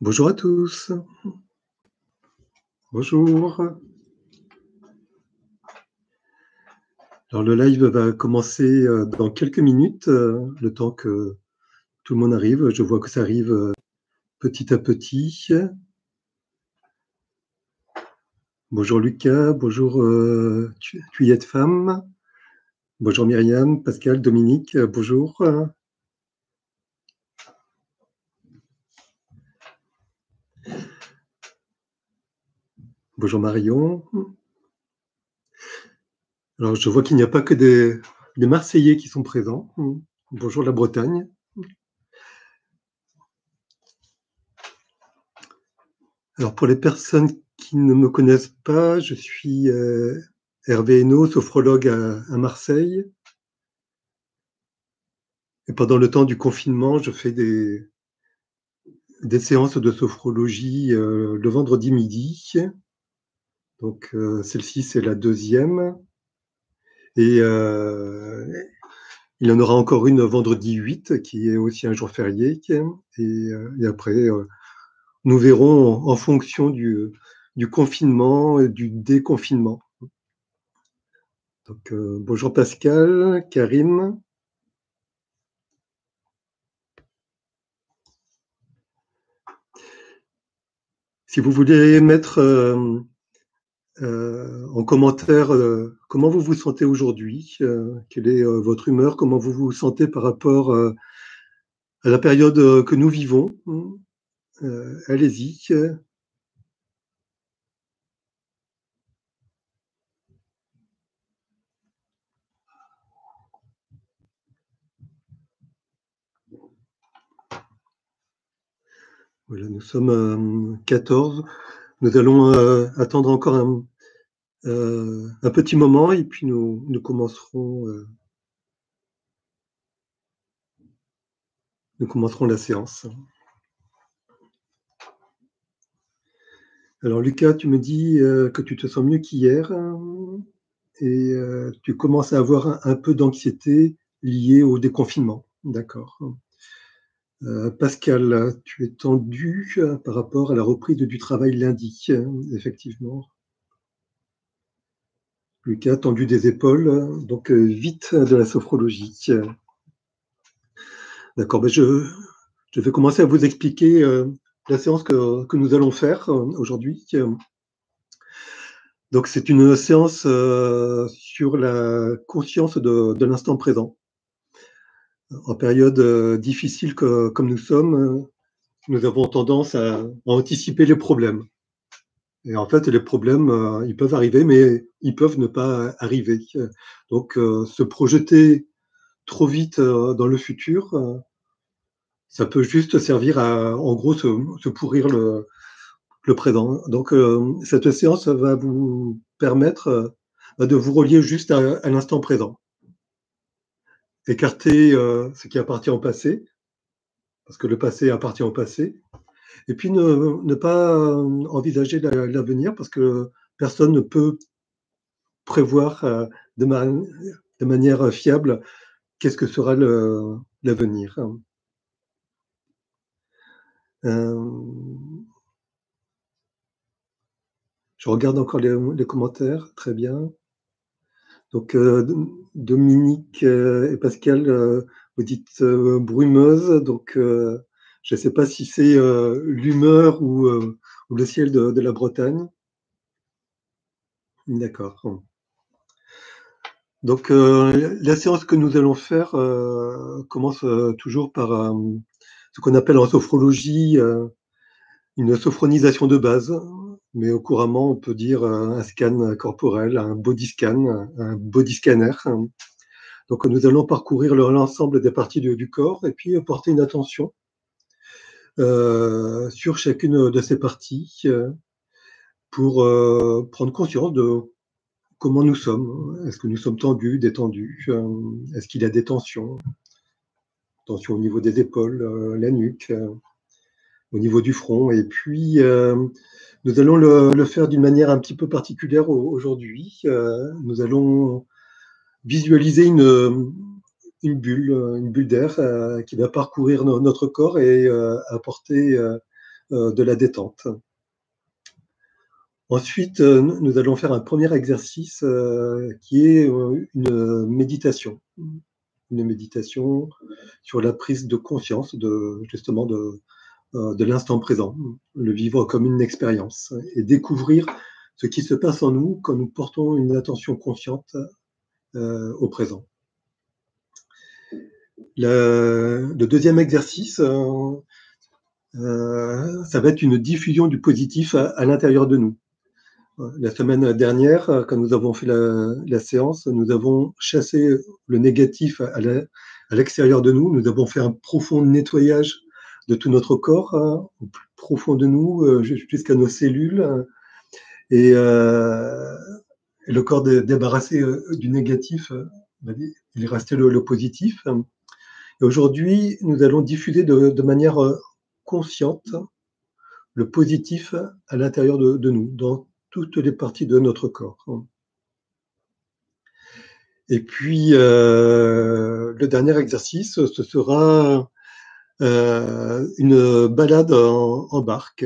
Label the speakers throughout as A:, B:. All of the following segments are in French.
A: Bonjour à tous. Bonjour. Alors le live va commencer, dans quelques minutes, le temps que tout le monde arrive. Je vois que ça arrive, petit à petit. Bonjour Lucas, bonjour, Thuyette Femme. Bonjour Myriam, Pascal, Dominique, bonjour. Bonjour Marion. Alors je vois qu'il n'y a pas que des Marseillais qui sont présents. Bonjour la Bretagne. Alors pour les personnes qui ne me connaissent pas, je suis, Hervé Hainaut, sophrologue à Marseille. Et pendant le temps du confinement, je fais des séances de sophrologie, le vendredi midi. Donc, celle-ci, c'est la deuxième. Et il y en aura encore une vendredi 8, qui est aussi un jour férié. Et après, nous verrons en fonction du confinement et du déconfinement. Donc, bonjour Pascal, Karim. Si vous voulez mettre en commentaire comment vous vous sentez aujourd'hui, quelle est votre humeur, comment vous vous sentez par rapport à la période que nous vivons. Allez-y. Voilà, nous sommes 14. Nous allons attendre encore un petit moment et puis nous commencerons la séance. Alors Lucas, tu me dis que tu te sens mieux qu'hier et tu commences à avoir un peu d'anxiété liée au déconfinement. D'accord. Pascal, tu es tendu par rapport à la reprise du travail lundi, effectivement. Lucas, tendu des épaules, donc vite de la sophrologie. D'accord, ben je vais commencer à vous expliquer la séance que nous allons faire aujourd'hui. Donc c'est une séance sur la conscience de l'instant présent. En période difficile comme nous sommes, nous avons tendance à anticiper les problèmes. Et en fait, les problèmes, ils peuvent arriver, mais ils peuvent ne pas arriver. Donc, se projeter trop vite dans le futur, ça peut juste servir à, en gros, se pourrir le présent. Donc, cette séance va vous permettre de vous relier juste à l'instant présent. Écarter ce qui appartient au passé, parce que le passé appartient au passé. Et puis ne pas envisager l'avenir parce que personne ne peut prévoir de, de manière fiable qu'est-ce que sera l'avenir. Je regarde encore les commentaires, très bien. Donc Dominique et Pascal, vous dites brumeuse, donc je ne sais pas si c'est l'humeur ou le ciel de la Bretagne. D'accord. Donc, la séance que nous allons faire commence toujours par ce qu'on appelle en sophrologie une sophronisation de base, mais couramment on peut dire un scan corporel, un body scanner. Donc, nous allons parcourir l'ensemble des parties du corps et puis porter une attention sur chacune de ces parties pour prendre conscience de comment nous sommes. Est-ce que nous sommes tendus, détendus? Est-ce qu'il y a des tensions? Tension au niveau des épaules, la nuque, au niveau du front. Et puis, nous allons le faire d'une manière un petit peu particulière aujourd'hui. Nous allons visualiser une bulle d'air qui va parcourir notre corps et apporter de la détente. Ensuite, nous allons faire un premier exercice qui est une méditation. Une méditation sur la prise de conscience justement de l'instant présent, le vivre comme une expérience et découvrir ce qui se passe en nous quand nous portons une attention consciente au présent. Le deuxième exercice, ça va être une diffusion du positif à l'intérieur de nous. La semaine dernière, quand nous avons fait la séance, nous avons chassé le négatif à l'extérieur de nous. Nous avons fait un profond nettoyage de tout notre corps, au plus profond de nous, jusqu'à nos cellules. Et le corps débarrassé du négatif, il restait le positif. Et aujourd'hui, nous allons diffuser de manière consciente le positif à l'intérieur de nous, dans toutes les parties de notre corps. Et puis, le dernier exercice, ce sera une balade en barque,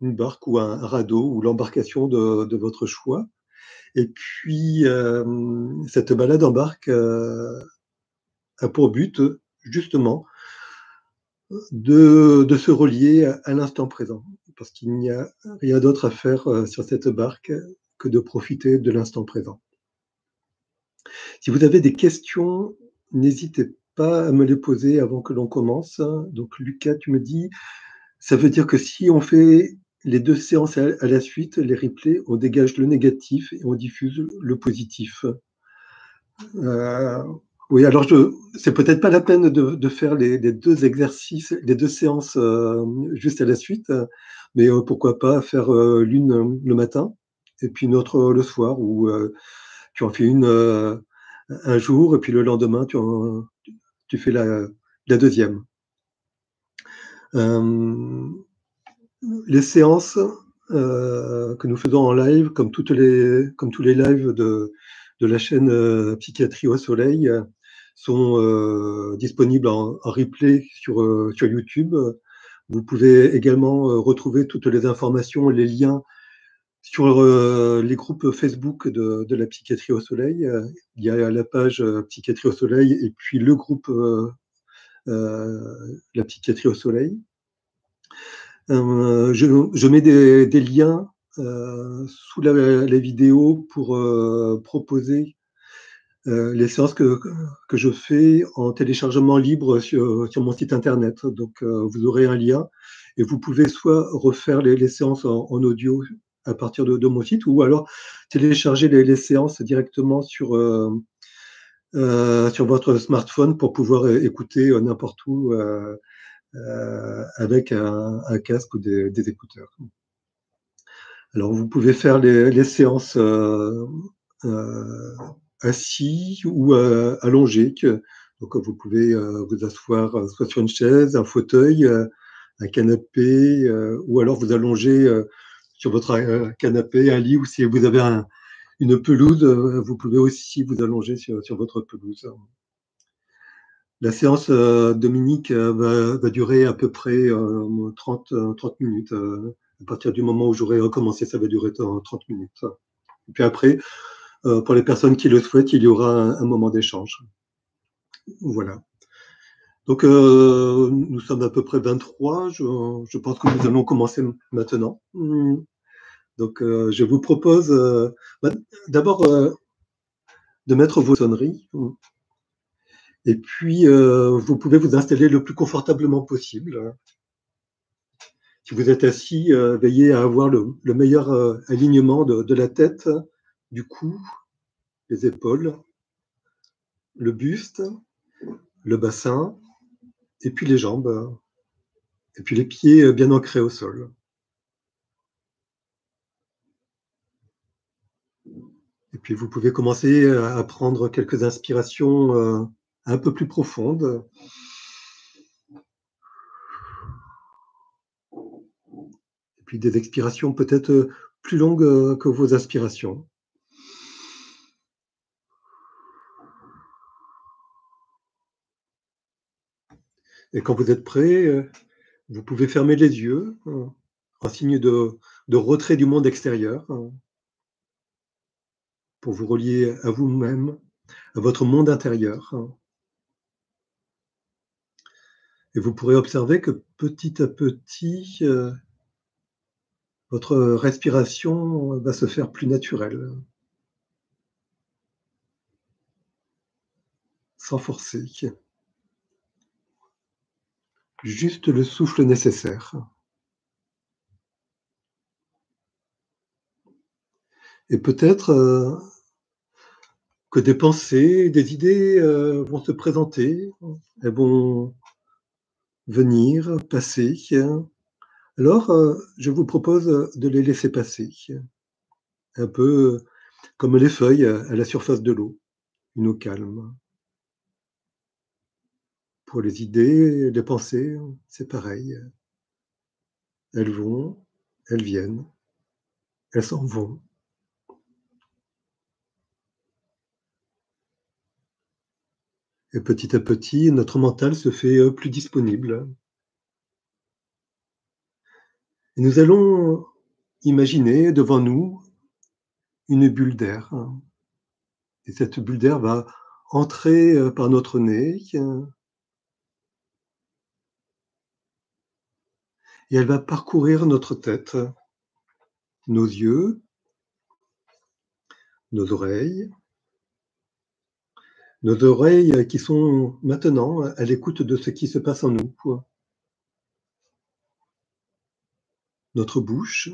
A: une barque ou un radeau ou l'embarcation de votre choix. Et puis, cette balade en barque a pour but, justement, de se relier à l'instant présent, parce qu'il n'y a rien d'autre à faire sur cette barque que de profiter de l'instant présent. Si vous avez des questions, n'hésitez pas à me les poser avant que l'on commence. Donc Lucas, tu me dis, ça veut dire que si on fait les 2 séances à la suite, les replays, on dégage le négatif et on diffuse le positif. Oui, alors c'est peut-être pas la peine de faire les 2 exercices, les 2 séances juste à la suite, mais pourquoi pas faire l'une le matin et puis une autre le soir, ou tu en fais une un jour et puis le lendemain tu fais la deuxième. Les séances que nous faisons en live, comme tous les lives de la chaîne Psychiatrie au Soleil, sont disponibles en replay sur YouTube. Vous pouvez également retrouver toutes les informations, les liens sur les groupes Facebook de la Psychiatrie au Soleil. Il y a la page Psychiatrie au Soleil et puis le groupe La Psychiatrie au Soleil. Je mets des liens sous la vidéo pour proposer les séances que je fais en téléchargement libre sur mon site internet. Donc, vous aurez un lien et vous pouvez soit refaire les séances en audio à partir de mon site, ou alors télécharger les séances directement sur votre smartphone pour pouvoir écouter n'importe où avec un casque ou des écouteurs. Alors, vous pouvez faire les séances assis ou allongé. Donc, vous pouvez vous asseoir soit sur une chaise, un fauteuil, un canapé, ou alors vous allonger sur votre canapé, un lit, ou si vous avez une pelouse, vous pouvez aussi vous allonger sur votre pelouse. La séance, Dominique, va durer à peu près 30 minutes. À partir du moment où j'aurai recommencé, ça va durer 30 minutes. Et puis après, pour les personnes qui le souhaitent, il y aura un moment d'échange. Voilà. Donc, nous sommes à peu près 23. Je pense que nous allons commencer maintenant. Donc, je vous propose d'abord de mettre vos sonneries. Et puis, vous pouvez vous installer le plus confortablement possible. Si vous êtes assis, veillez à avoir le meilleur alignement de la tête, du cou, les épaules, le buste, le bassin, et puis les jambes, et puis les pieds bien ancrés au sol. Et puis vous pouvez commencer à prendre quelques inspirations un peu plus profondes. Et puis des expirations peut-être plus longues que vos inspirations. Et quand vous êtes prêt, Vous pouvez fermer les yeux, en signe de retrait du monde extérieur, pour vous relier à vous-même, à votre monde intérieur. Et vous pourrez observer que petit à petit, votre respiration va se faire plus naturelle, sans forcer. Juste le souffle nécessaire. Et peut-être que des pensées, des idées vont se présenter, elles vont venir, passer. Alors, je vous propose de les laisser passer, un peu comme les feuilles à la surface de l'eau, une eau calme. Pour les idées, les pensées, c'est pareil. Elles vont, elles viennent, elles s'en vont. Et petit à petit, notre mental se fait plus disponible. Et nous allons imaginer devant nous une bulle d'air. Et cette bulle d'air va entrer par notre nez et elle va parcourir notre tête, nos yeux, nos oreilles qui sont maintenant à l'écoute de ce qui se passe en nous. Notre bouche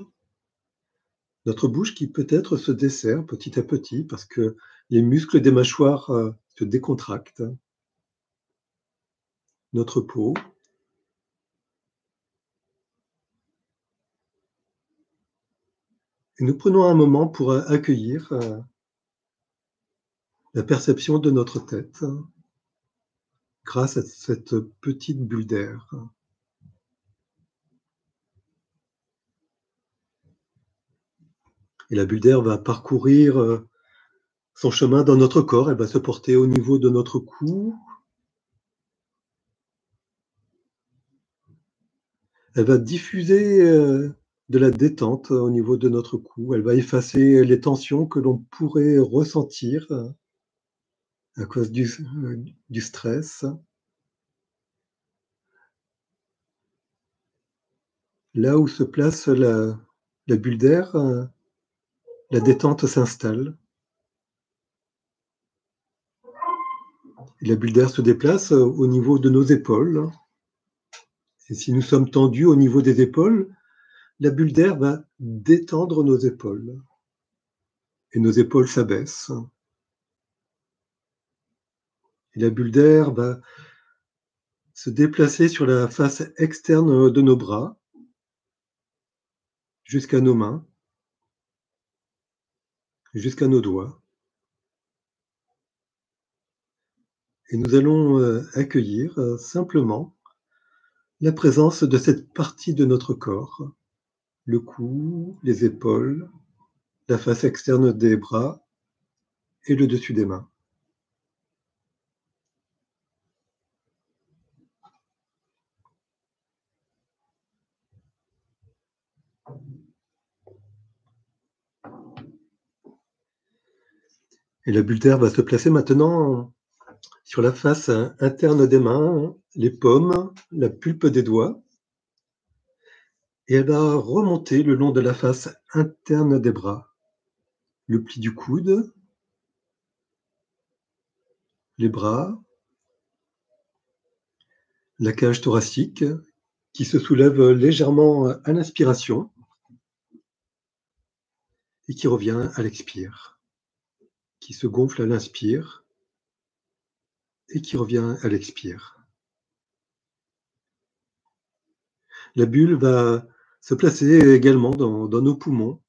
A: qui peut-être se desserre petit à petit parce que les muscles des mâchoires se décontractent. Notre peau, et nous prenons un moment pour accueillir la perception de notre tête grâce à cette petite bulle d'air. Et la bulle d'air va parcourir son chemin dans notre corps, elle va se porter au niveau de notre cou. Elle va diffuser de la détente au niveau de notre cou. Elle va effacer les tensions que l'on pourrait ressentir à cause du stress. Là où se place la bulle d'air, la détente s'installe. Et la bulle d'air se déplace au niveau de nos épaules. Et si nous sommes tendus au niveau des épaules, la bulle d'air va détendre nos épaules. Et nos épaules s'abaissent. Et la bulle d'air va se déplacer sur la face externe de nos bras, jusqu'à nos mains, jusqu'à nos doigts. Et nous allons accueillir simplement la présence de cette partie de notre corps, le cou, les épaules, la face externe des bras et le dessus des mains. Et la bulle d'air va se placer maintenant sur la face interne des mains, les paumes, la pulpe des doigts, et elle va remonter le long de la face interne des bras, le pli du coude, les bras, la cage thoracique qui se soulève légèrement à l'inspiration et qui revient à l'expire, qui se gonfle à l'inspire et qui revient à l'expire. La bulle va se placer également dans nos poumons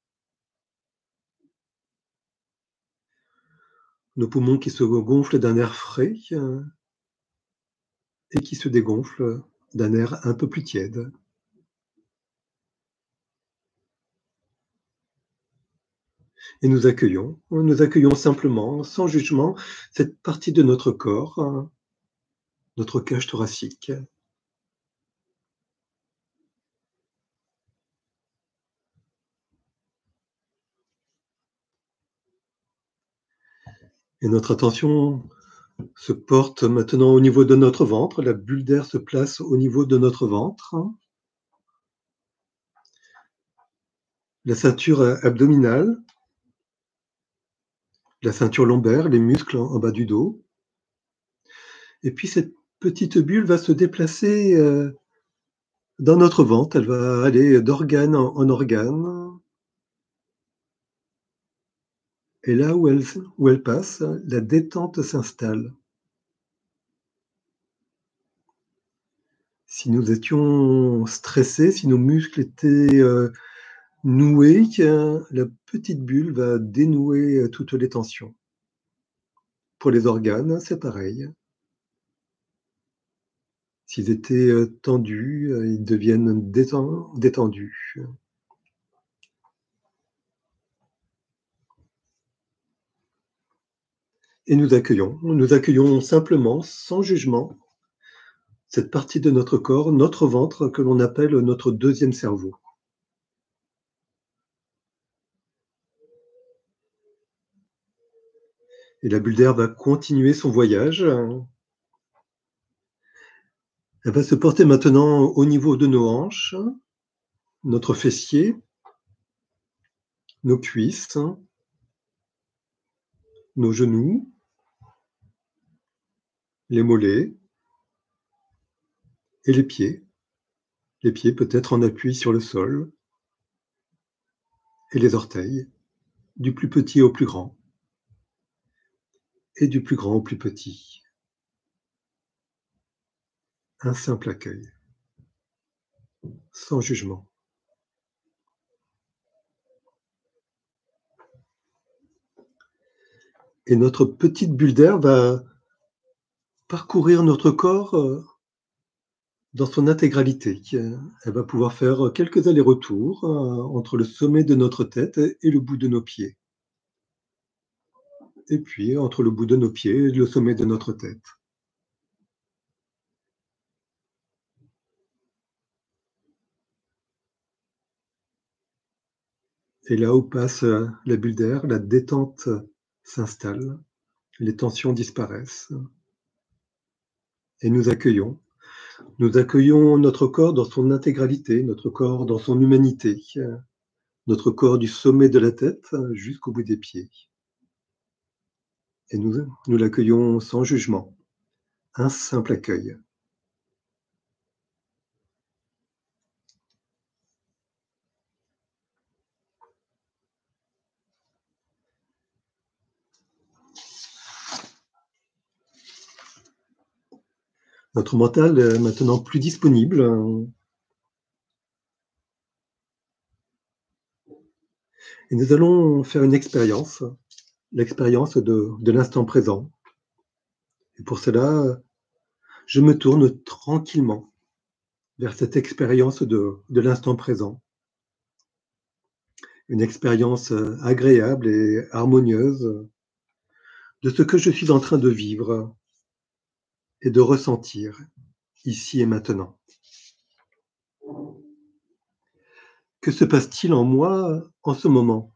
A: qui se gonflent d'un air frais et qui se dégonflent d'un air un peu plus tiède. Et nous accueillons simplement, sans jugement, cette partie de notre corps, notre cage thoracique. Et notre attention se porte maintenant au niveau de notre ventre. La bulle d'air se place au niveau de notre ventre. La ceinture abdominale, la ceinture lombaire, les muscles en bas du dos. Et puis cette petite bulle va se déplacer dans notre ventre. Elle va aller d'organe en organe. Et là où elle passe, la détente s'installe. Si nous étions stressés, si nos muscles étaient noués, la petite bulle va dénouer toutes les tensions. Pour les organes, c'est pareil. S'ils étaient tendus, ils deviennent détendus. Et nous accueillons simplement, sans jugement, cette partie de notre corps, notre ventre, que l'on appelle notre deuxième cerveau. Et la bulle d'air va continuer son voyage. Elle va se porter maintenant au niveau de nos hanches, notre fessier, nos cuisses, nos genoux, les mollets et les pieds. Les pieds peut-être en appui sur le sol. Et les orteils, du plus petit au plus grand. Et du plus grand au plus petit. Un simple accueil, sans jugement. Et notre petite bulle d'air va parcourir notre corps dans son intégralité. Elle va pouvoir faire quelques allers-retours entre le sommet de notre tête et le bout de nos pieds. Et puis entre le bout de nos pieds et le sommet de notre tête. Et là où passe la bulle d'air, la détente s'installe, les tensions disparaissent. Et nous accueillons notre corps dans son intégralité, notre corps dans son humanité, notre corps du sommet de la tête jusqu'au bout des pieds. Et nous l'accueillons sans jugement, un simple accueil. Notre mental est maintenant plus disponible. Et nous allons faire une expérience, l'expérience de l'instant présent. Et pour cela, je me tourne tranquillement vers cette expérience de l'instant présent. Une expérience agréable et harmonieuse de ce que je suis en train de vivre et de ressentir ici et maintenant. Que se passe-t-il en moi en ce moment?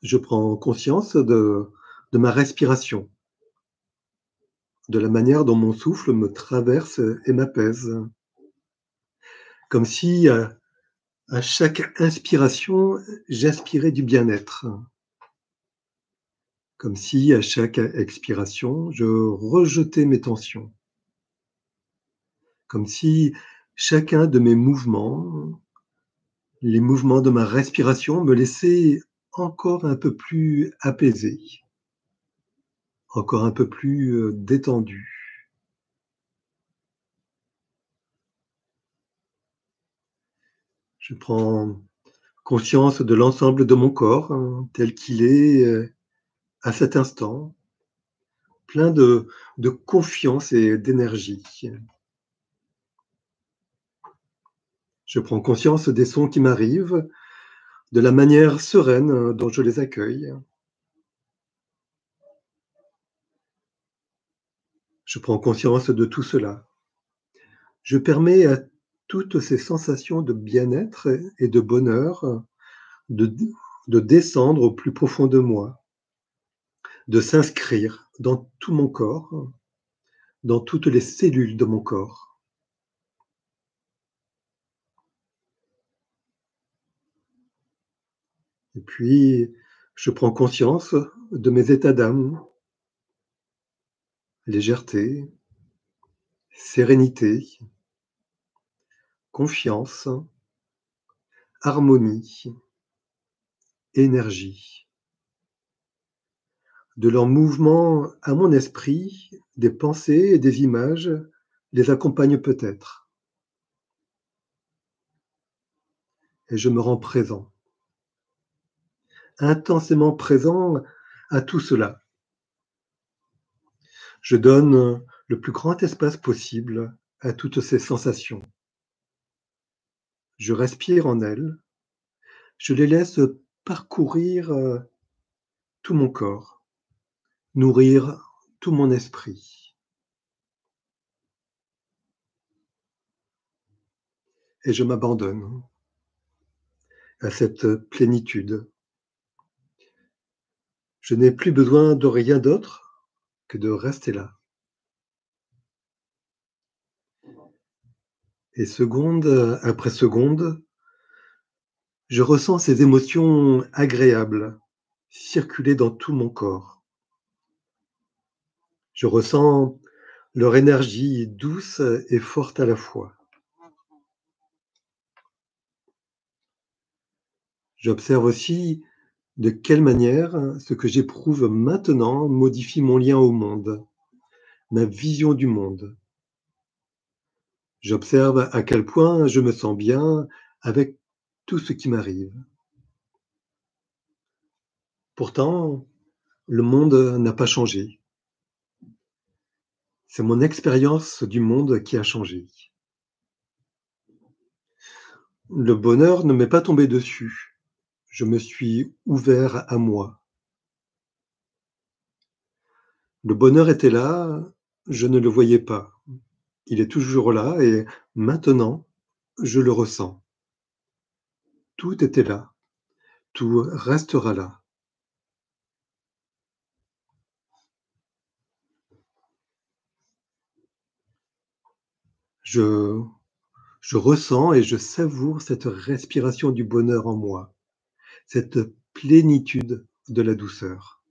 A: Je prends conscience de ma respiration, de la manière dont mon souffle me traverse et m'apaise. Comme si à chaque inspiration, j'inspirais du bien-être. Comme si à chaque expiration, je rejetais mes tensions. Comme si chacun de mes mouvements, les mouvements de ma respiration me laissaient encore un peu plus apaisé, encore un peu plus détendu. Je prends conscience de l'ensemble de mon corps tel qu'il est à cet instant, plein de confiance et d'énergie. Je prends conscience des sons qui m'arrivent, de la manière sereine dont je les accueille. Je prends conscience de tout cela. Je permets à toutes ces sensations de bien-être et de bonheur de descendre au plus profond de moi, de s'inscrire dans tout mon corps, dans toutes les cellules de mon corps. Et puis, je prends conscience de mes états d'âme, légèreté, sérénité, confiance, harmonie, énergie. De leurs mouvements à mon esprit, des pensées et des images les accompagnent peut-être. Et je me rends présent, intensément présent à tout cela. Je donne le plus grand espace possible à toutes ces sensations. Je respire en elles, je les laisse parcourir tout mon corps, nourrir tout mon esprit. Et je m'abandonne à cette plénitude. Je n'ai plus besoin de rien d'autre que de rester là. Et seconde après seconde, je ressens ces émotions agréables circuler dans tout mon corps. Je ressens leur énergie douce et forte à la fois. J'observe aussi de quelle manière ce que j'éprouve maintenant modifie mon lien au monde, ma vision du monde. J'observe à quel point je me sens bien avec tout ce qui m'arrive. Pourtant, le monde n'a pas changé. C'est mon expérience du monde qui a changé. Le bonheur ne m'est pas tombé dessus. Je me suis ouvert à moi. Le bonheur était là, je ne le voyais pas. Il est toujours là et maintenant, je le ressens. Tout était là, tout restera là. Je, je ressens et je savoure cette respiration du bonheur en moi, cette plénitude de la douceur.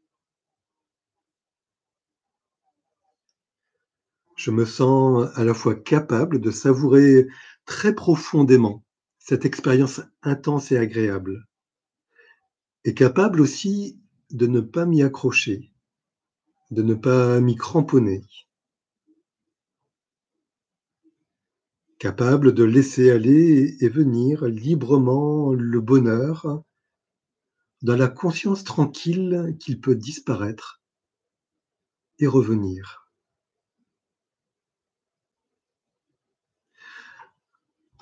A: Je me sens à la fois capable de savourer très profondément cette expérience intense et agréable, et capable aussi de ne pas m'y accrocher, de ne pas m'y cramponner, capable de laisser aller et venir librement le bonheur dans la conscience tranquille qu'il peut disparaître et revenir.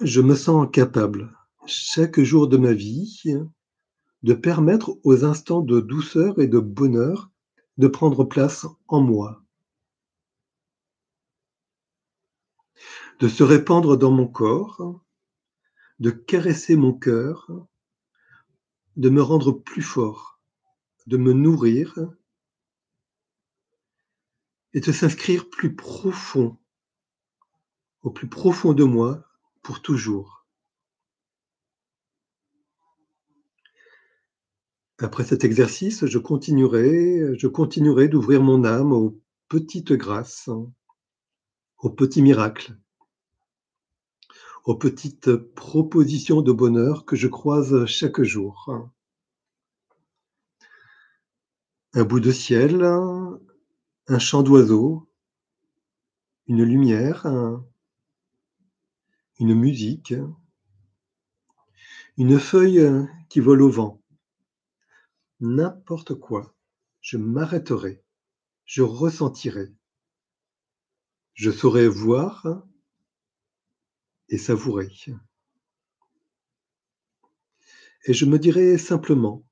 A: Je me sens capable, chaque jour de ma vie, de permettre aux instants de douceur et de bonheur de prendre place en moi, de se répandre dans mon corps, de caresser mon cœur, de me rendre plus fort, de me nourrir et de s'inscrire plus profond, au plus profond de moi, pour toujours. Après cet exercice, je continuerai d'ouvrir mon âme aux petites grâces, aux petits miracles, aux petites propositions de bonheur que je croise chaque jour. Un bout de ciel, un chant d'oiseau, une lumière, une musique, une feuille qui vole au vent. N'importe quoi, je m'arrêterai, je ressentirai, je saurai voir et savourer. Et je me dirai simplement,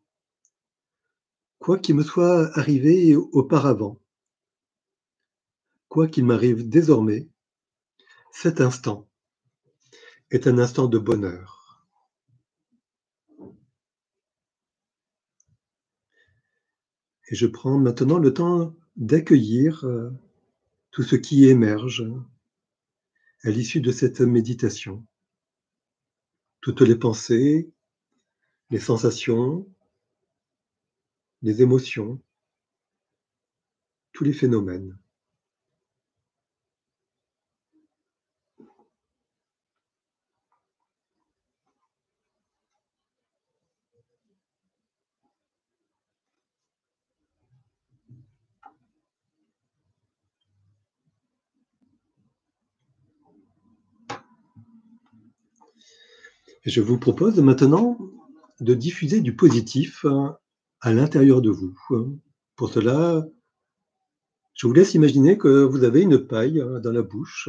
A: quoi qu'il me soit arrivé auparavant, quoi qu'il m'arrive désormais, cet instant est un instant de bonheur. Et je prends maintenant le temps d'accueillir tout ce qui émerge à l'issue de cette méditation. Toutes les pensées, les sensations, les émotions, tous les phénomènes. Et je vous propose maintenant de diffuser du positif à l'intérieur de vous. Pour cela, je vous laisse imaginer que vous avez une paille dans la bouche,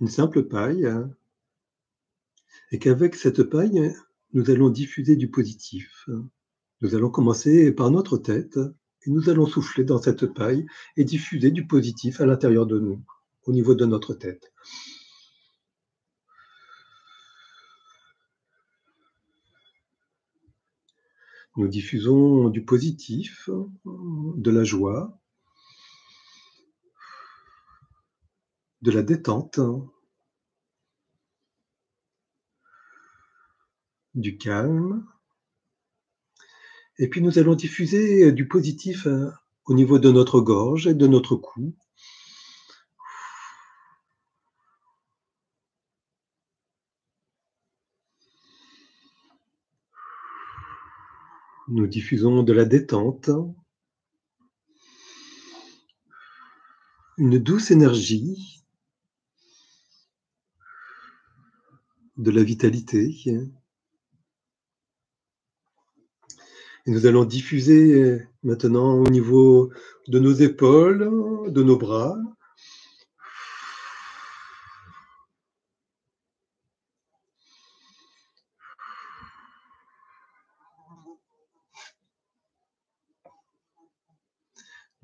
A: une simple paille, et qu'avec cette paille, nous allons diffuser du positif. Nous allons commencer par notre tête et nous allons souffler dans cette paille et diffuser du positif à l'intérieur de nous, au niveau de notre tête. Nous diffusons du positif, de la joie, de la détente, du calme. Et puis nous allons diffuser du positif au niveau de notre gorge et de notre cou. Nous diffusons de la détente, une douce énergie, de la vitalité. Et nous allons diffuser maintenant au niveau de nos épaules, de nos bras.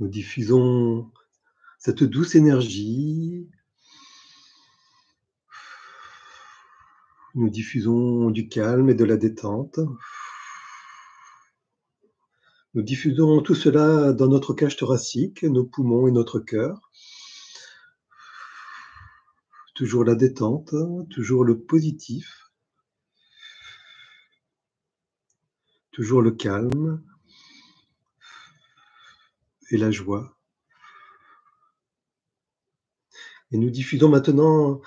A: Nous diffusons cette douce énergie. Nous diffusons du calme et de la détente. Nous diffusons tout cela dans notre cage thoracique, nos poumons et notre cœur. Toujours la détente, toujours le positif, toujours le calme et la joie. Et nous diffusons maintenant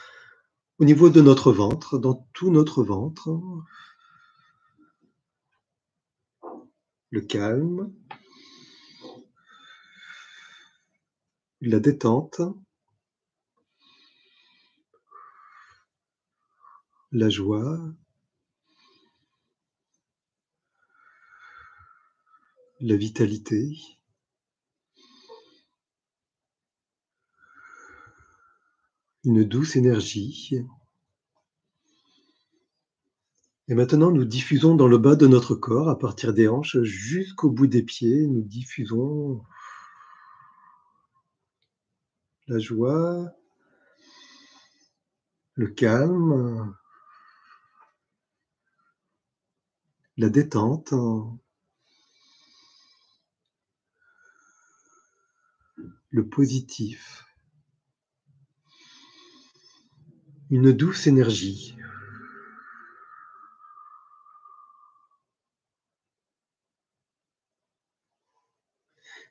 A: au niveau de notre ventre, dans tout notre ventre, le calme, la détente, la joie, la vitalité. Une douce énergie. Et maintenant, nous diffusons dans le bas de notre corps, à partir des hanches jusqu'au bout des pieds, nous diffusons la joie, le calme, la détente, le positif, une douce énergie.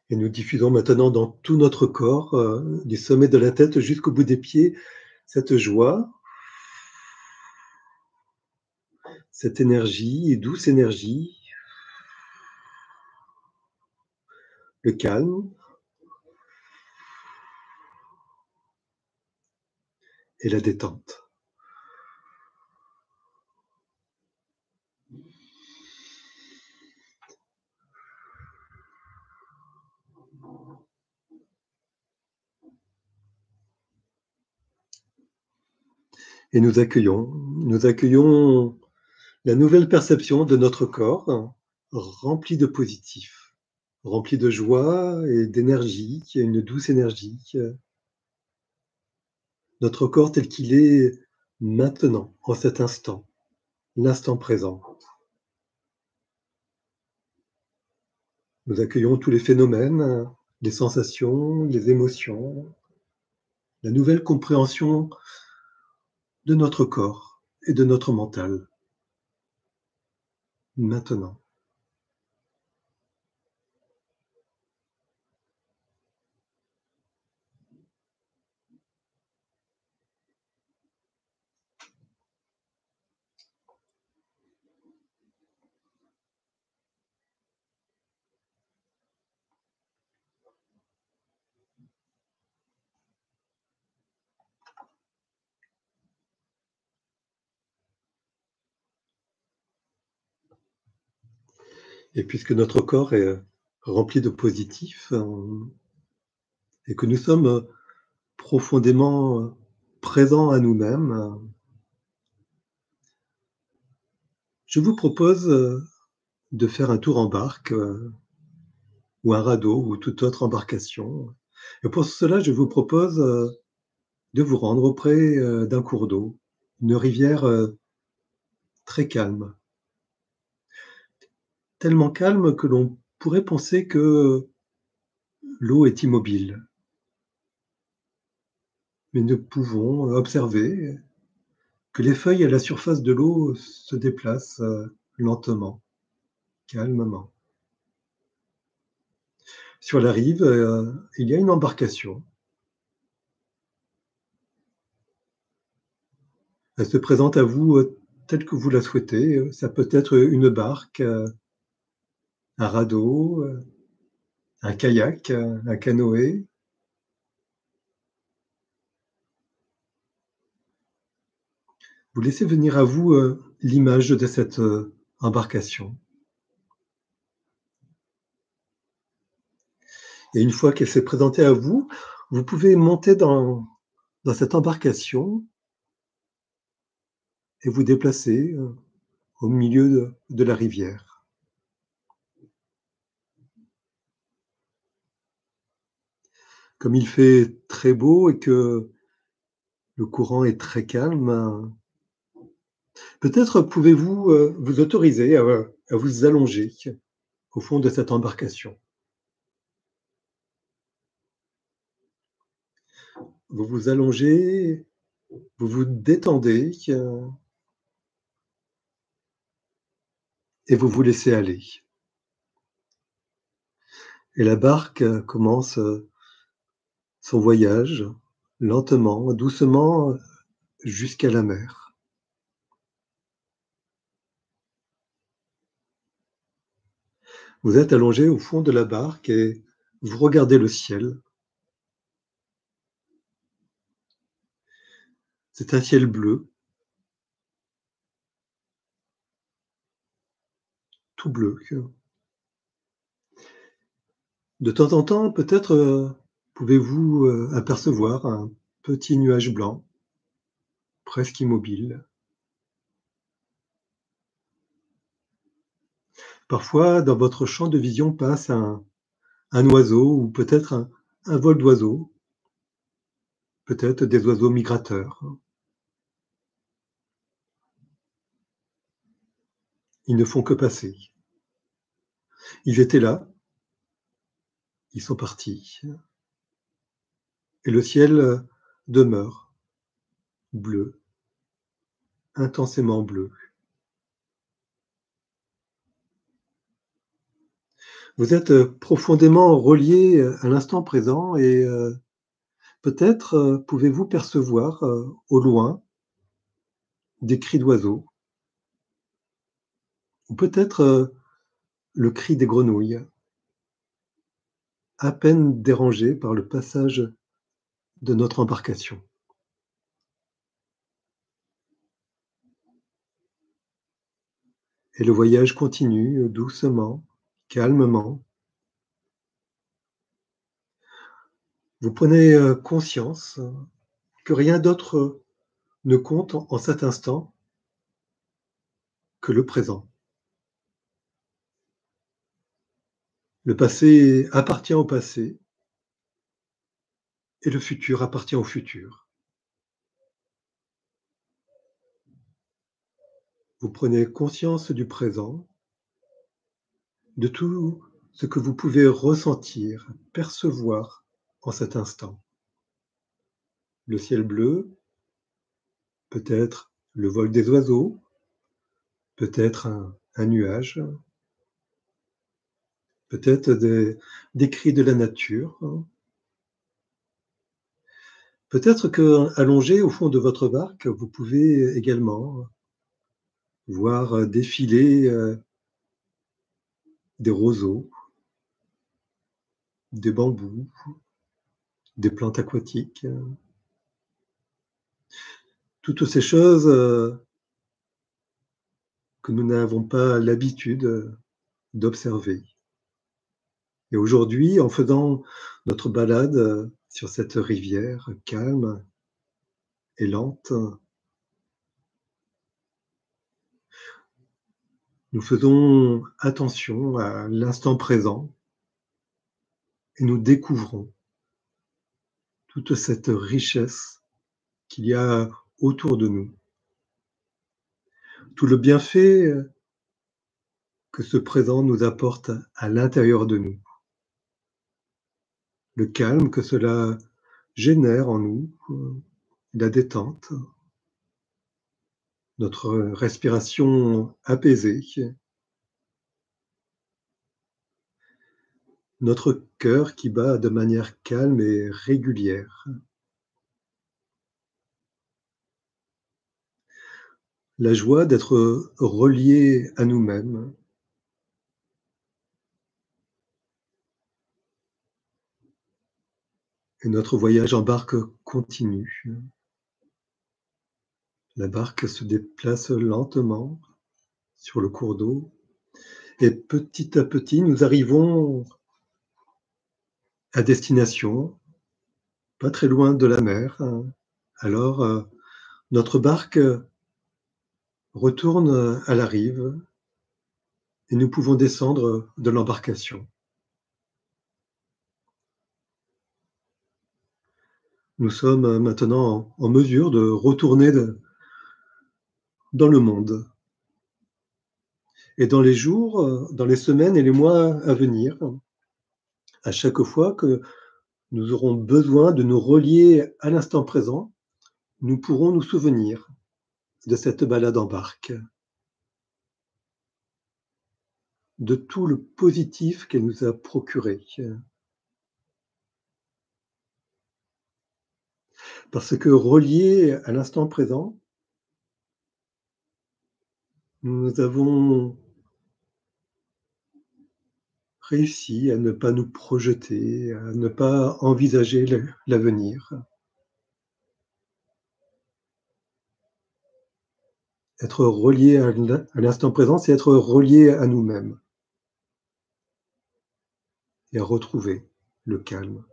A: Et nous diffusons maintenant dans tout notre corps, du sommet de la tête jusqu'au bout des pieds, cette joie, cette énergie, douce énergie, le calme et la détente. Et nous accueillons la nouvelle perception de notre corps, rempli de positif, rempli de joie et d'énergie, qui a une douce énergie. Notre corps tel qu'il est maintenant, en cet instant, l'instant présent. Nous accueillons tous les phénomènes, les sensations, les émotions, la nouvelle compréhension de notre corps et de notre mental, maintenant. Et puisque notre corps est rempli de positif, et que nous sommes profondément présents à nous-mêmes, je vous propose de faire un tour en barque ou un radeau ou toute autre embarcation. Et pour cela, je vous propose de vous rendre auprès d'un cours d'eau, une rivière très calme, tellement calme que l'on pourrait penser que l'eau est immobile. Mais nous pouvons observer que les feuilles à la surface de l'eau se déplacent lentement, calmement. Sur la rive, il y a une embarcation. Elle se présente à vous telle que vous la souhaitez. Ça peut être une barque, un radeau, un kayak, un canoë. Vous laissez venir à vous l'image de cette embarcation. Et une fois qu'elle s'est présentée à vous, vous pouvez monter dans cette embarcation et vous déplacer au milieu de la rivière. Comme il fait très beau et que le courant est très calme, peut-être pouvez-vous vous autoriser à vous allonger au fond de cette embarcation. Vous vous allongez, vous vous détendez et vous vous laissez aller. Et la barque commence son voyage lentement, doucement jusqu'à la mer. Vous êtes allongé au fond de la barque et vous regardez le ciel. C'est un ciel bleu, tout bleu. De temps en temps, peut-être pouvez-vous apercevoir un petit nuage blanc, presque immobile. Parfois, dans votre champ de vision passe un oiseau ou peut-être un vol d'oiseaux, peut-être des oiseaux migrateurs. Ils ne font que passer. Ils étaient là, ils sont partis. Et le ciel demeure bleu, intensément bleu. Vous êtes profondément relié à l'instant présent et peut-être pouvez-vous percevoir au loin des cris d'oiseaux ou peut-être le cri des grenouilles, à peine dérangé par le passage de notre embarcation. Et le voyage continue doucement, calmement. Vous prenez conscience que rien d'autre ne compte en cet instant que le présent. Le passé appartient au passé et le futur appartient au futur. Vous prenez conscience du présent, de tout ce que vous pouvez ressentir, percevoir en cet instant. Le ciel bleu, peut-être le vol des oiseaux, peut-être un nuage, peut-être des cris de la nature. Peut-être que, allongé au fond de votre barque, vous pouvez également voir défiler des roseaux, des bambous, des plantes aquatiques. Toutes ces choses que nous n'avons pas l'habitude d'observer. Et aujourd'hui, en faisant notre balade sur cette rivière calme et lente, nous faisons attention à l'instant présent et nous découvrons toute cette richesse qu'il y a autour de nous. Tout le bienfait que ce présent nous apporte à l'intérieur de nous. Le calme que cela génère en nous, la détente, notre respiration apaisée, notre cœur qui bat de manière calme et régulière. La joie d'être relié à nous-mêmes. Et notre voyage en barque continue. La barque se déplace lentement sur le cours d'eau et petit à petit, nous arrivons à destination, pas très loin de la mer. Alors, notre barque retourne à la rive et nous pouvons descendre de l'embarcation. Nous sommes maintenant en mesure de retourner dans le monde. Et dans les jours, dans les semaines et les mois à venir, à chaque fois que nous aurons besoin de nous relier à l'instant présent, nous pourrons nous souvenir de cette balade en barque, de tout le positif qu'elle nous a procuré. Parce que relié à l'instant présent, nous avons réussi à ne pas nous projeter, à ne pas envisager l'avenir. Être relié à l'instant présent, c'est être relié à nous-mêmes et à retrouver le calme,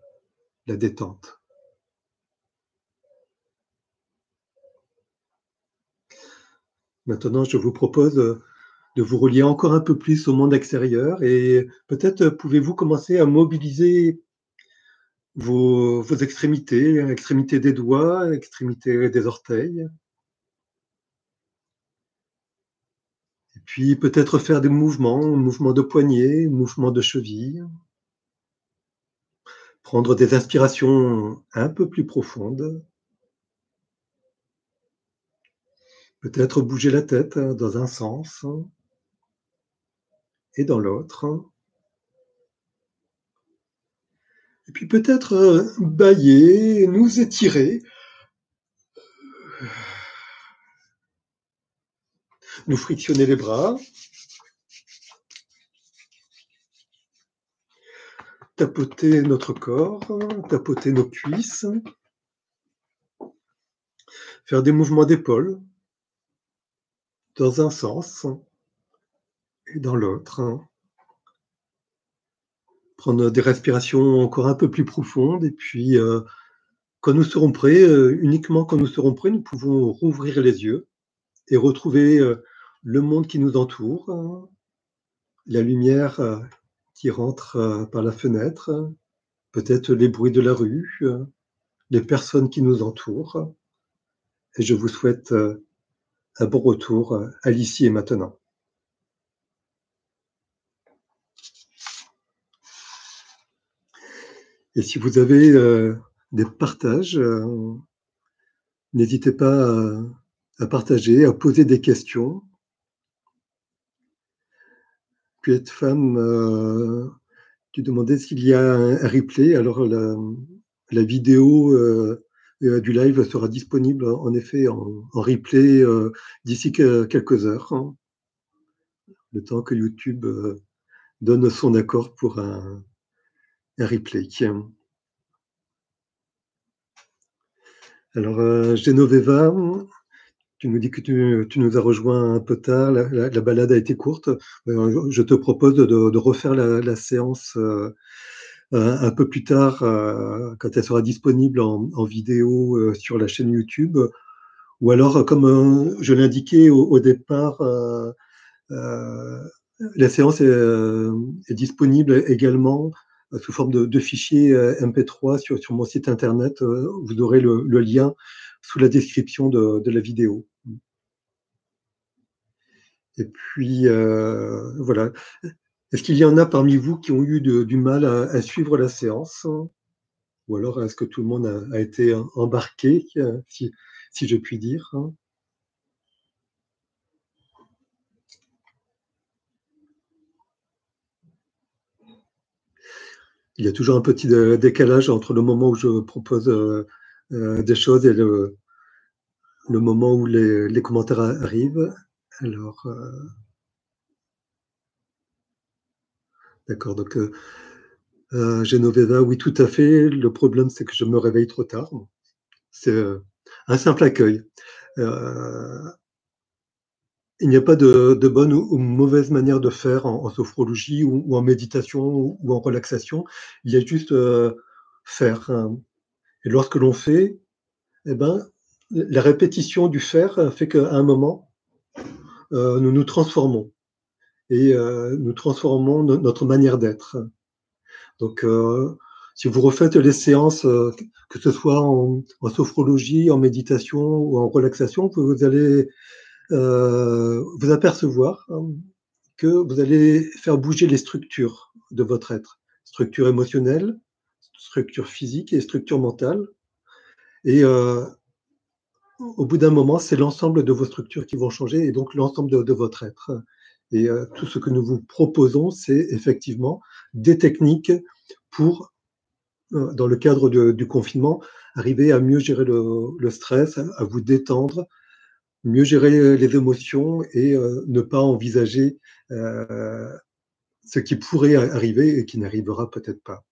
A: la détente. Maintenant, je vous propose de vous relier encore un peu plus au monde extérieur et peut-être pouvez-vous commencer à mobiliser vos extrémités, extrémités des doigts, extrémités des orteils. Et puis peut-être faire des mouvements de poignets, mouvements de cheville. Prendre des inspirations un peu plus profondes. Peut-être bouger la tête dans un sens et dans l'autre. Et puis peut-être bâiller, nous étirer, nous frictionner les bras, tapoter notre corps, tapoter nos cuisses, faire des mouvements d'épaule dans un sens et dans l'autre. Prendre des respirations encore un peu plus profondes et puis quand nous serons prêts, uniquement quand nous serons prêts, nous pouvons rouvrir les yeux et retrouver le monde qui nous entoure, la lumière qui rentre par la fenêtre, peut-être les bruits de la rue, les personnes qui nous entourent. Et je vous souhaite un bon retour à l'ici et maintenant. Et si vous avez des partages, n'hésitez pas à partager, à poser des questions. Puis être femme, tu demandais s'il y a un replay. Alors la vidéo du live sera disponible en effet en replay d'ici quelques heures, hein, le temps que YouTube donne son accord pour un replay. Alors Genoveva, tu nous dis que tu nous as rejoint un peu tard, la balade a été courte. Je te propose de refaire la séance un peu plus tard, quand elle sera disponible en vidéo sur la chaîne YouTube. Ou alors, comme je l'indiquais au départ, la séance est disponible également sous forme de fichier MP3 sur mon site internet. Vous aurez le lien sous la description de la vidéo. Et puis, voilà. Est-ce qu'il y en a parmi vous qui ont eu du mal à suivre la séance? Ou alors est-ce que tout le monde a été embarqué, si je puis dire, hein? Il y a toujours un petit décalage entre le moment où je propose des choses et le moment où les commentaires arrivent. Alors, d'accord, donc Genoveva, oui, tout à fait. Le problème, c'est que je me réveille trop tard. C'est un simple accueil. Euh, il n'y a pas de bonne ou mauvaise manière de faire en sophrologie ou en méditation ou en relaxation. Il y a juste faire, hein. Et lorsque l'on fait, eh ben, la répétition du faire fait qu'à un moment, nous nous transformons et nous transformons notre manière d'être. Donc, si vous refaites les séances, que ce soit en sophrologie, en méditation ou en relaxation, vous allez vous apercevoir, hein, que vous allez faire bouger les structures de votre être. Structure émotionnelle, structure physique et structure mentale. Et au bout d'un moment, c'est l'ensemble de vos structures qui vont changer et donc l'ensemble de votre être. Et tout ce que nous vous proposons, c'est effectivement des techniques pour, dans le cadre du confinement, arriver à mieux gérer le stress, à vous détendre, mieux gérer les émotions et ne pas envisager ce qui pourrait arriver et qui n'arrivera peut-être pas.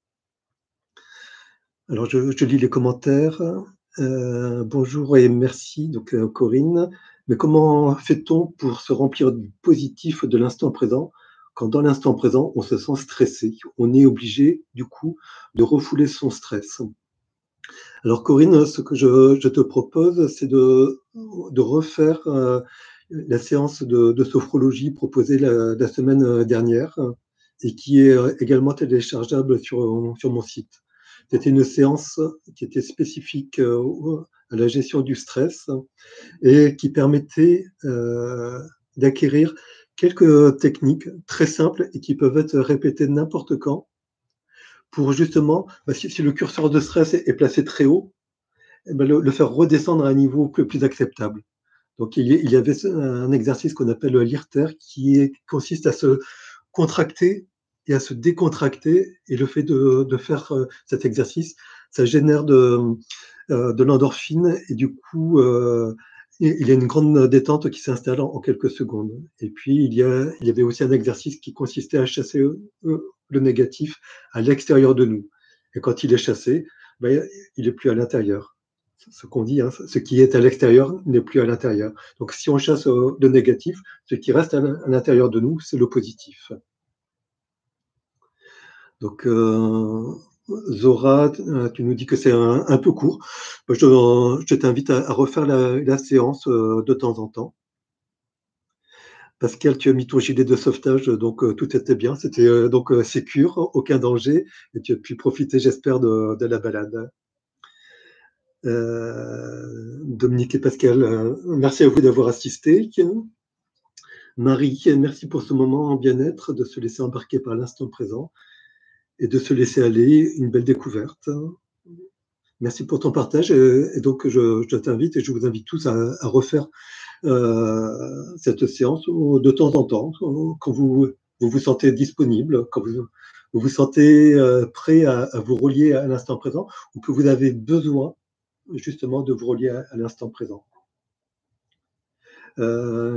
A: Alors, je lis les commentaires. Bonjour et merci, donc Corinne. Mais comment fait-on pour se remplir du positif de l'instant présent quand dans l'instant présent, on se sent stressé? On est obligé, du coup, de refouler son stress. Alors, Corinne, ce que je te propose, c'est de refaire la séance de sophrologie proposée la semaine dernière et qui est également téléchargeable sur mon site. C'était une séance qui était spécifique à la gestion du stress et qui permettait d'acquérir quelques techniques très simples et qui peuvent être répétées n'importe quand pour justement, si le curseur de stress est placé très haut, eh ben, le faire redescendre à un niveau plus acceptable. Donc il y avait un exercice qu'on appelle l'IRTER qui consiste à se contracter et à se décontracter. Et le fait de faire cet exercice, ça génère de l'endorphine et du coup, il y a une grande détente qui s'installe en quelques secondes. Et puis, il y avait aussi un exercice qui consistait à chasser le négatif à l'extérieur de nous. Et quand il est chassé, ben, il est plus à l'intérieur. Ce qu'on dit, hein, ce qui est à l'extérieur n'est plus à l'intérieur. Donc, si on chasse le négatif, ce qui reste à l'intérieur de nous, c'est le positif. Donc, Zora, tu nous dis que c'est un peu court. Je t'invite à refaire la séance de temps en temps. Pascal, tu as mis ton gilet de sauvetage, donc tout était bien. C'était donc sécure, aucun danger, et tu as pu profiter, j'espère, de la balade. Dominique et Pascal, merci à vous d'avoir assisté. Marie, merci pour ce moment en bien-être, de se laisser embarquer par l'instant présent. et de se laisser aller, une belle découverte. Merci pour ton partage. Et donc, je t'invite et je vous invite tous à refaire cette séance de temps en temps, quand vous sentez disponible, quand vous vous sentez prêt à vous relier à l'instant présent, ou que vous avez besoin justement de vous relier à l'instant présent.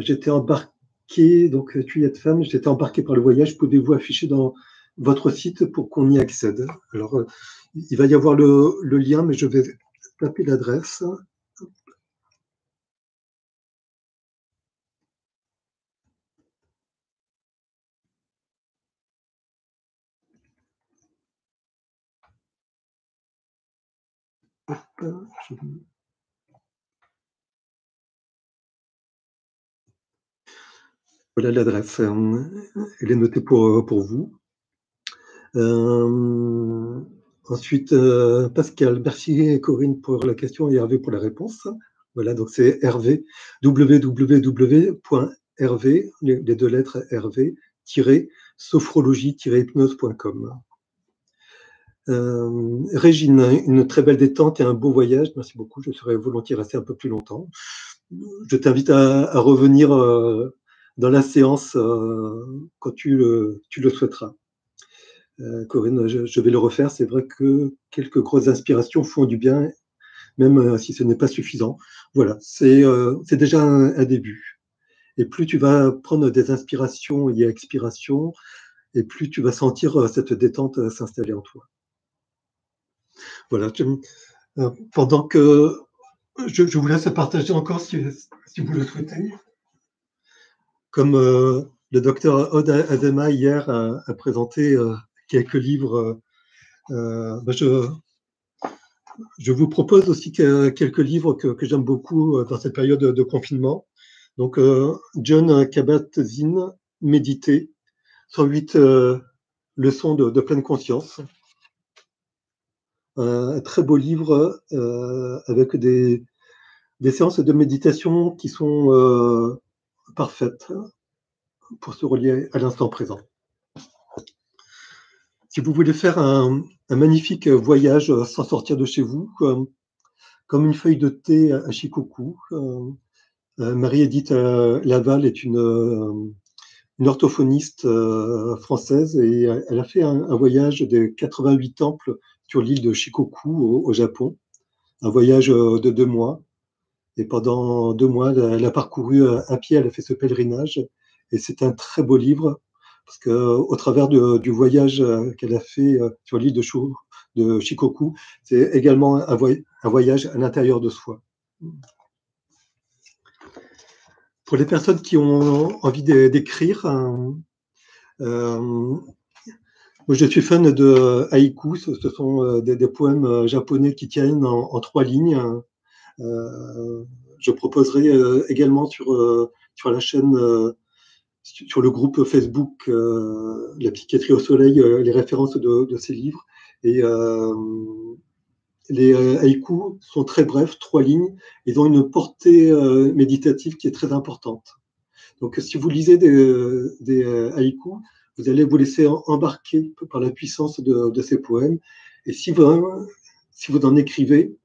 A: J'étais embarqué, donc tu y es de femme, j'étais embarqué par le voyage. Pouvez-vous afficher dans votre site pour qu'on y accède? Alors, il va y avoir le lien, mais je vais taper l'adresse. Voilà l'adresse. Elle est notée pour vous. Ensuite, Pascal, merci et Corinne pour la question et Hervé pour la réponse. Voilà, donc c'est Hervé, www.hervé, les deux lettres Hervé, sophrologie-hypnose.com. Régine, une très belle détente et un beau voyage. Merci beaucoup. Je serais volontiers resté un peu plus longtemps. Je t'invite à revenir dans la séance quand tu le souhaiteras. Corinne, je vais le refaire. C'est vrai que quelques grosses inspirations font du bien, même si ce n'est pas suffisant. Voilà, c'est déjà un début. Et plus tu vas prendre des inspirations et expirations, et plus tu vas sentir cette détente s'installer en toi. Voilà. Pendant que je vous laisse partager encore si vous le souhaitez. Comme le docteur Aude Adema hier a présenté quelques livres, je vous propose aussi quelques livres que j'aime beaucoup dans cette période de confinement. Donc, Jon Kabat-Zinn, Méditer, 108 leçons de pleine conscience. Un très beau livre avec des séances de méditation qui sont parfaites pour se relier à l'instant présent. Si vous voulez faire un magnifique voyage sans sortir de chez vous, comme une feuille de thé à Shikoku, Marie-Édith Laval est une orthophoniste française et elle a fait un voyage de 88 temples sur l'île de Shikoku au Japon, un voyage de 2 mois. Et pendant 2 mois, elle a parcouru à pied, elle a fait ce pèlerinage. Et c'est un très beau livre parce qu'au travers du voyage qu'elle a fait sur l'île de Shikoku, c'est également un voyage à l'intérieur de soi. Pour les personnes qui ont envie d'écrire, moi je suis fan de haïku. Ce sont des poèmes japonais qui tiennent en 3 lignes. Je proposerai également sur la chaîne, sur le groupe Facebook La psychiatrie au soleil, les références de ces livres. Et les haïkus sont très brefs, 3 lignes. Ils ont une portée méditative qui est très importante. Donc, si vous lisez des haïkus, vous allez vous laisser embarquer par la puissance de ces poèmes. Et si vous en écrivez,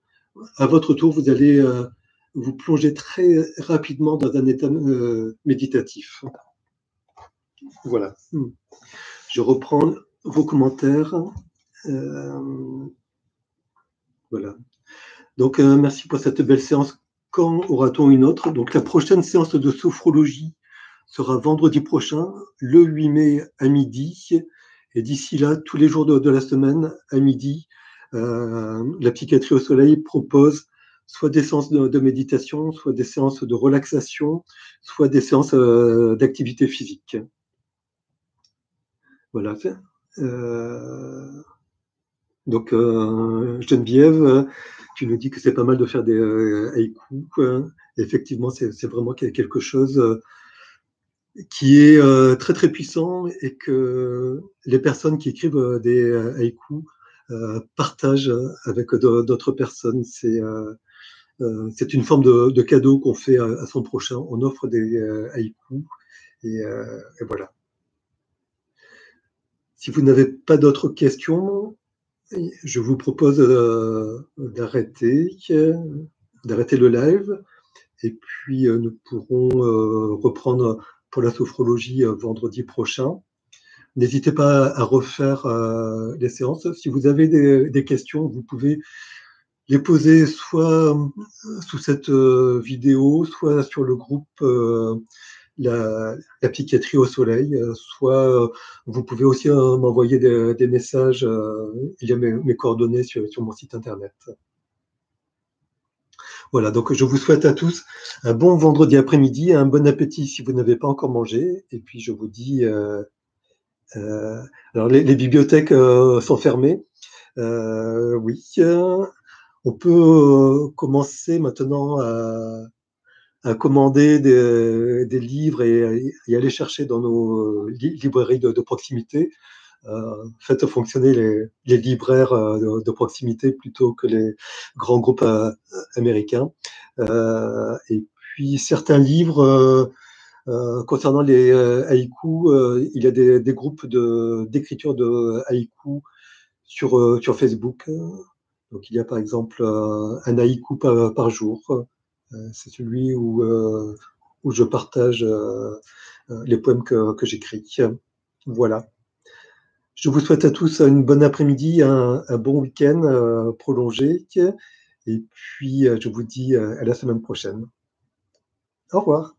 A: à votre tour, vous allez vous plonger très rapidement dans un état méditatif. Voilà. Je reprends vos commentaires. Voilà. Donc, merci pour cette belle séance. Quand aura-t-on une autre? Donc, la prochaine séance de sophrologie sera vendredi prochain, le 8 mai à midi. Et d'ici là, tous les jours de la semaine, à midi, la psychiatrie au soleil propose soit des séances de méditation, soit des séances de relaxation, soit des séances d'activité physique. Voilà. Donc, Geneviève, tu nous dis que c'est pas mal de faire des haïkus. Effectivement, c'est vraiment quelque chose qui est très très puissant et que les personnes qui écrivent des haïkus partagent avec d'autres personnes. C'est une forme de cadeau qu'on fait à son prochain. On offre des haïkus et voilà. Si vous n'avez pas d'autres questions, je vous propose d'arrêter le live et puis nous pourrons reprendre pour la sophrologie vendredi prochain. N'hésitez pas à refaire les séances. Si vous avez des questions, vous pouvez les poser soit sous cette vidéo, soit sur le groupe la psychiatrie au soleil, soit vous pouvez aussi m'envoyer des messages. Il y a mes coordonnées sur mon site internet. Voilà, donc je vous souhaite à tous un bon vendredi après-midi, un bon appétit si vous n'avez pas encore mangé, et puis je vous dis, alors les bibliothèques sont fermées, oui, on peut commencer maintenant à commander des livres et aller chercher dans nos librairies de proximité. Faites fonctionner les libraires de proximité plutôt que les grands groupes américains. Et puis certains livres concernant les haïkus, il y a des groupes d'écriture de haïkus sur Facebook. Donc il y a par exemple un haïku par jour. C'est celui où je partage les poèmes que j'écris. Voilà. Je vous souhaite à tous une bonne après-midi, un bon week-end prolongé. Et puis, je vous dis à la semaine prochaine. Au revoir.